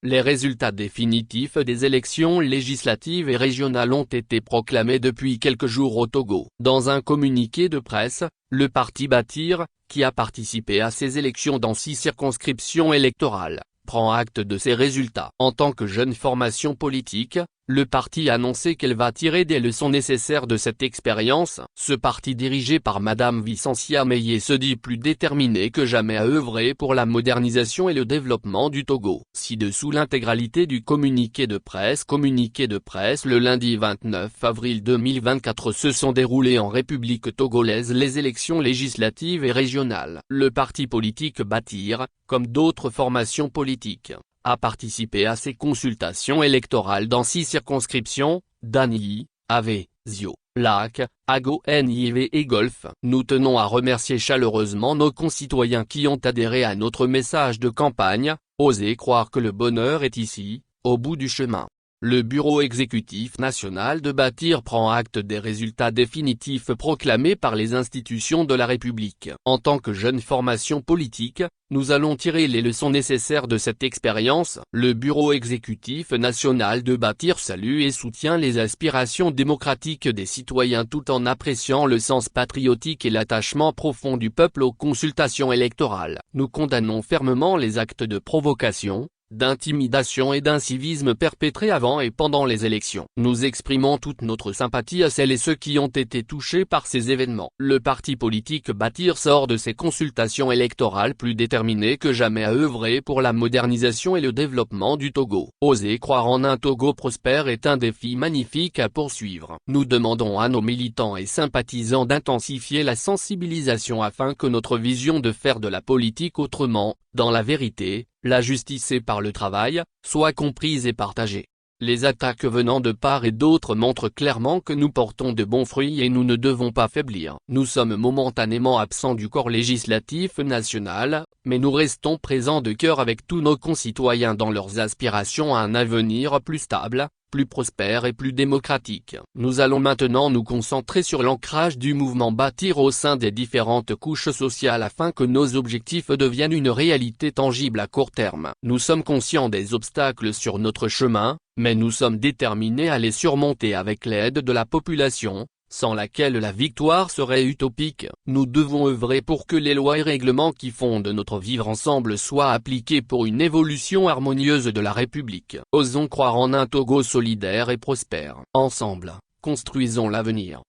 Les résultats définitifs des élections législatives et régionales ont été proclamés depuis quelques jours au Togo. Dans un communiqué de presse, le parti Bâtir, qui a participé à ces élections dans 6 circonscriptions électorales, prend acte de ces résultats. En tant que jeune formation politique, le parti a annoncé qu'elle va tirer des leçons nécessaires de cette expérience. Ce parti dirigé par Madame Vicencia Meïé se dit plus déterminé que jamais à œuvrer pour la modernisation et le développement du Togo. Ci-dessous l'intégralité du communiqué de presse. Communiqué de presse. Le lundi 29 avril 2024 se sont déroulées en République togolaise les élections législatives et régionales. Le parti politique Bâtir, comme d'autres formations politiques, a participé à ces consultations électorales dans 6 circonscriptions, Dani, Ave, Zio, Lac, Ago, NIV et Golfe. Nous tenons à remercier chaleureusement nos concitoyens qui ont adhéré à notre message de campagne, osez croire que le bonheur est ici, au bout du chemin. Le Bureau exécutif national de Bâtir prend acte des résultats définitifs proclamés par les institutions de la République. En tant que jeune formation politique, nous allons tirer les leçons nécessaires de cette expérience. Le Bureau exécutif national de Bâtir salue et soutient les aspirations démocratiques des citoyens tout en appréciant le sens patriotique et l'attachement profond du peuple aux consultations électorales. Nous condamnons fermement les actes de provocation, d'intimidation et d'incivisme perpétrés avant et pendant les élections. Nous exprimons toute notre sympathie à celles et ceux qui ont été touchés par ces événements. Le parti politique Bâtir sort de ces consultations électorales plus déterminé que jamais à œuvrer pour la modernisation et le développement du Togo. Oser croire en un Togo prospère est un défi magnifique à poursuivre. Nous demandons à nos militants et sympathisants d'intensifier la sensibilisation afin que notre vision de faire de la politique autrement, dans la vérité, la justice et par le travail, soit comprise et partagée. Les attaques venant de part et d'autre montrent clairement que nous portons de bons fruits et nous ne devons pas faiblir. Nous sommes momentanément absents du corps législatif national, mais nous restons présents de cœur avec tous nos concitoyens dans leurs aspirations à un avenir plus stable, plus prospère et plus démocratique. Nous allons maintenant nous concentrer sur l'ancrage du mouvement Bâtir au sein des différentes couches sociales afin que nos objectifs deviennent une réalité tangible à court terme. Nous sommes conscients des obstacles sur notre chemin, mais nous sommes déterminés à les surmonter avec l'aide de la population, sans laquelle la victoire serait utopique. Nous devons œuvrer pour que les lois et règlements qui fondent notre vivre ensemble soient appliqués pour une évolution harmonieuse de la République. Osons croire en un Togo solidaire et prospère. Ensemble, construisons l'avenir.